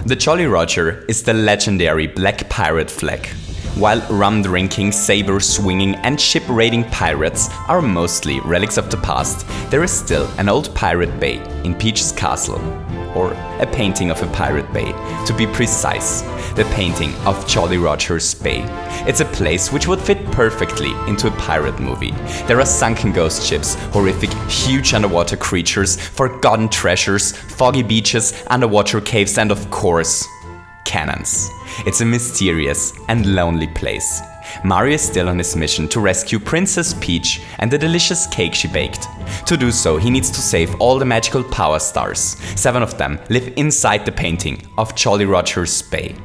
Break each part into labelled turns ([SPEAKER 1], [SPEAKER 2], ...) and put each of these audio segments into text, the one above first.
[SPEAKER 1] The Jolly Roger is the legendary black pirate flag. While rum-drinking, saber-swinging and ship-raiding pirates are mostly relics of the past, there is still an old pirate bay in Peach's castle. Or a painting of a pirate bay, to be precise. The painting of Jolly Roger's Bay. It's a place which would fit perfectly into a pirate movie. There are sunken ghost ships, horrific, huge underwater creatures, forgotten treasures, foggy beaches, underwater caves and of course, cannons. It's a mysterious and lonely place. Mario is still on his mission to rescue Princess Peach and the delicious cake she baked. To do so, he needs to save all the magical power stars. 7 of them live inside the painting of Jolly Roger's Bay.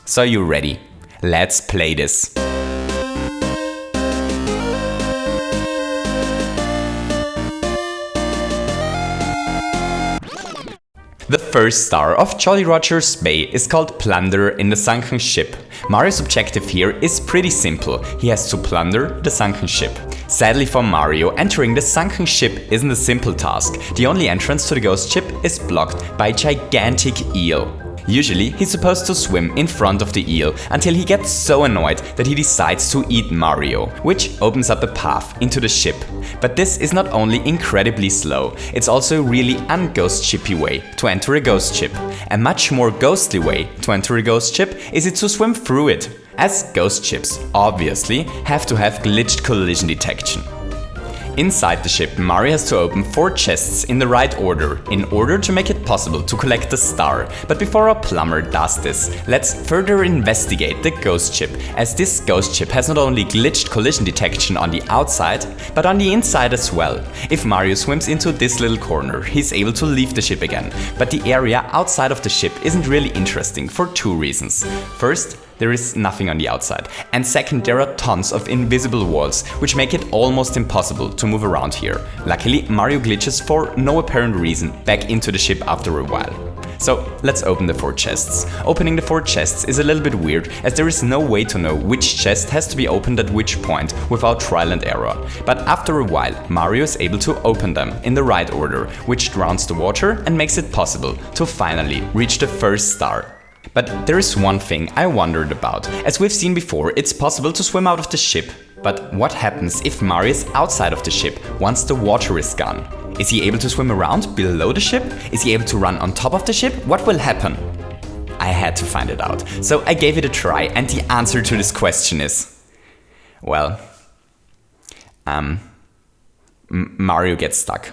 [SPEAKER 1] So you ready? Let's play this. The first star of Jolly Roger's Bay is called Plunder in the sunken ship. Mario's objective here is pretty simple. He has to plunder the sunken ship. Sadly for Mario, entering the sunken ship isn't a simple task. The only entrance to the ghost ship is blocked by a gigantic eel. Usually, he's supposed to swim in front of the eel until he gets so annoyed that he decides to eat Mario, which opens up a path into the ship. But this is not only incredibly slow, it's also a really un-ghost shippy way to enter a ghost ship. A much more ghostly way to enter a ghost ship is it to swim through it, as ghost ships obviously have to have glitched collision detection. Inside the ship, Mario has to open 4 chests in the right order in order to make it possible to collect the star. But before our plumber does this, let's further investigate the ghost ship, as this ghost ship has not only glitched collision detection on the outside, but on the inside as well. If Mario swims into this little corner, he's able to leave the ship again. But the area outside of the ship isn't really interesting for 2 reasons. First, there is nothing on the outside. And second, there are tons of invisible walls, which make it almost impossible to move around here. Luckily, Mario glitches for no apparent reason back into the ship after a while. So let's open the 4 chests. Opening the 4 chests is a little bit weird, as there is no way to know which chest has to be opened at which point without trial and error. But after a while, Mario is able to open them in the right order, which drowns the water and makes it possible to finally reach the first star. But there is one thing I wondered about. As we've seen before, it's possible to swim out of the ship. But what happens if Mario is outside of the ship once the water is gone? Is he able to swim around below the ship? Is he able to run on top of the ship? What will happen? I had to find it out. So I gave it a try, and the answer to this question is... well... Mario gets stuck.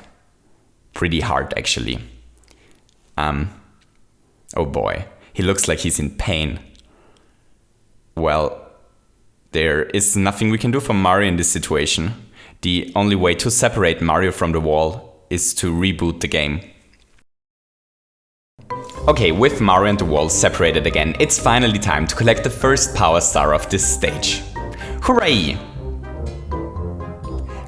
[SPEAKER 1] Pretty hard, actually. Oh boy. He looks like he's in pain. Well, there is nothing we can do for Mario in this situation. The only way to separate Mario from the wall is to reboot the game. Okay, with Mario and the wall separated again, it's finally time to collect the first power star of this stage. Hooray!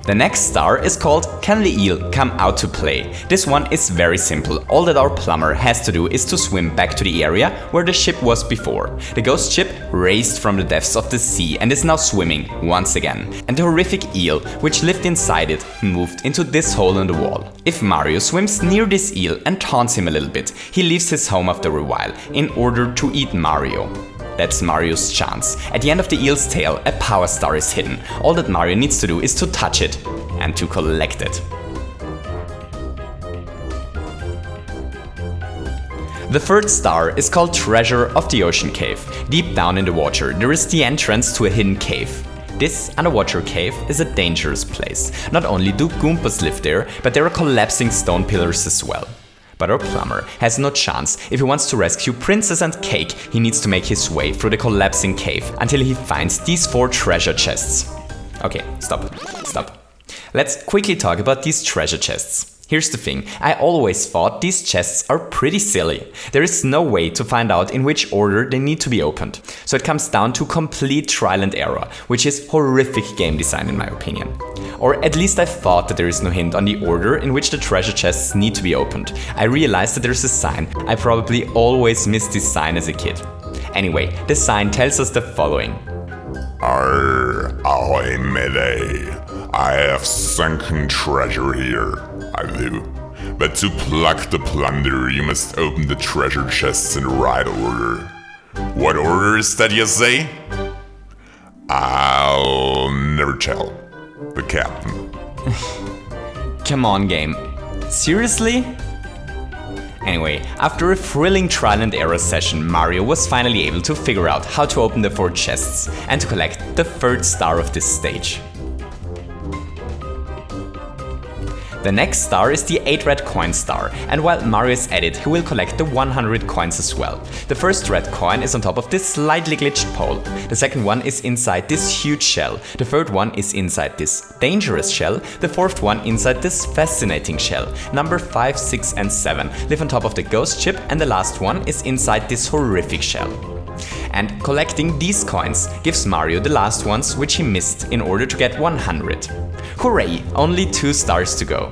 [SPEAKER 1] The next star is called Can the Eel Come Out to Play? This one is very simple. All that our plumber has to do is to swim back to the area where the ship was before. The ghost ship raised from the depths of the sea and is now swimming once again. And the horrific eel, which lived inside it, moved into this hole in the wall. If Mario swims near this eel and taunts him a little bit, he leaves his home after a while in order to eat Mario. That's Mario's chance. At the end of the eel's tail, a power star is hidden. All that Mario needs to do is to touch it and to collect it. The third star is called Treasure of the Ocean Cave. Deep down in the water, there is the entrance to a hidden cave. This underwater cave is a dangerous place. Not only do Goombas live there, but there are collapsing stone pillars as well. But our plumber has no chance. If he wants to rescue Princess and Cake, he needs to make his way through the collapsing cave until he finds these 4 treasure chests. Okay, stop. Let's quickly talk about these treasure chests. Here's the thing, I always thought these chests are pretty silly. There is no way to find out in which order they need to be opened. So it comes down to complete trial and error, which is horrific game design in my opinion. Or at least I thought that there is no hint on the order in which the treasure chests need to be opened. I realized that there's a sign. I probably always missed this sign as a kid. Anyway, the sign tells us the following.
[SPEAKER 2] Arr, ahoy Melee. I have sunken treasure here. I do. But to pluck the plunder, you must open the treasure chests in the right order. What order is that, you say? I'll never tell the captain.
[SPEAKER 1] Come on, game. Seriously? Anyway, after a thrilling trial and error session, Mario was finally able to figure out how to open the 4 chests and to collect the 3rd star of this stage. The next star is the 8 red coin star, and while Mario is at it, he will collect the 100 coins as well. The first red coin is on top of this slightly glitched pole. The second one is inside this huge shell. The third one is inside this dangerous shell. The fourth one inside this fascinating shell. Number 5, 6 and 7 live on top of the ghost ship, and the last one is inside this horrific shell. And collecting these coins gives Mario the last ones which he missed in order to get 100. Hooray! Only 2 stars to go.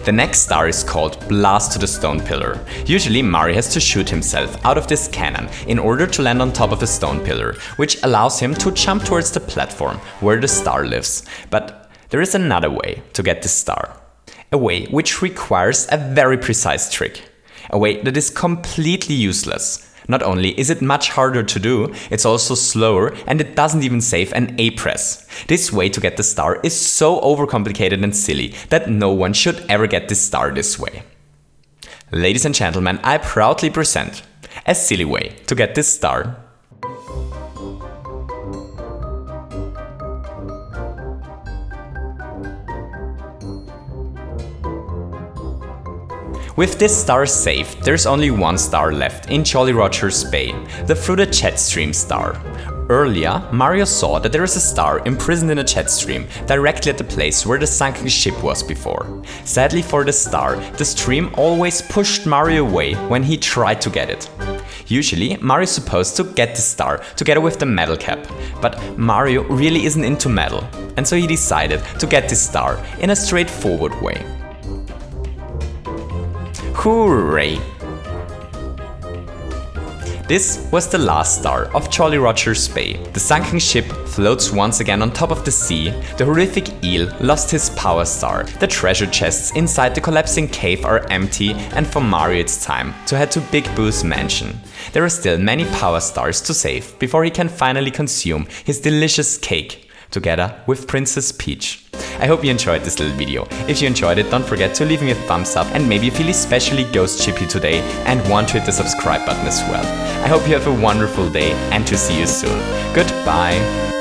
[SPEAKER 1] The next star is called Blast to the Stone Pillar. Usually Mario has to shoot himself out of this cannon in order to land on top of a stone pillar, which allows him to jump towards the platform where the star lives. But there is another way to get this star. A way which requires a very precise trick. A way that is completely useless. Not only is it much harder to do, it's also slower and it doesn't even save an A press. This way to get the star is so overcomplicated and silly that no one should ever get this star this way. Ladies and gentlemen, I proudly present a silly way to get this star. With this star saved, there's only 1 star left in Jolly Roger's Bay, the Through the Jet Stream star. Earlier, Mario saw that there is a star imprisoned in a jet stream directly at the place where the sunken ship was before. Sadly for the star, the stream always pushed Mario away when he tried to get it. Usually, Mario is supposed to get the star together with the metal cap, but Mario really isn't into metal, and so he decided to get this star in a straightforward way. Hooray! This was the last star of Jolly Roger's Bay. The sunken ship floats once again on top of the sea, the horrific eel lost his power star, the treasure chests inside the collapsing cave are empty, and for Mario it's time to head to Big Boo's mansion. There are still many power stars to save before he can finally consume his delicious cake together with Princess Peach. I hope you enjoyed this little video. If you enjoyed it, don't forget to leave me a thumbs up, and maybe you feel especially ghost chippy today and want to hit the subscribe button as well. I hope you have a wonderful day and to see you soon. Goodbye!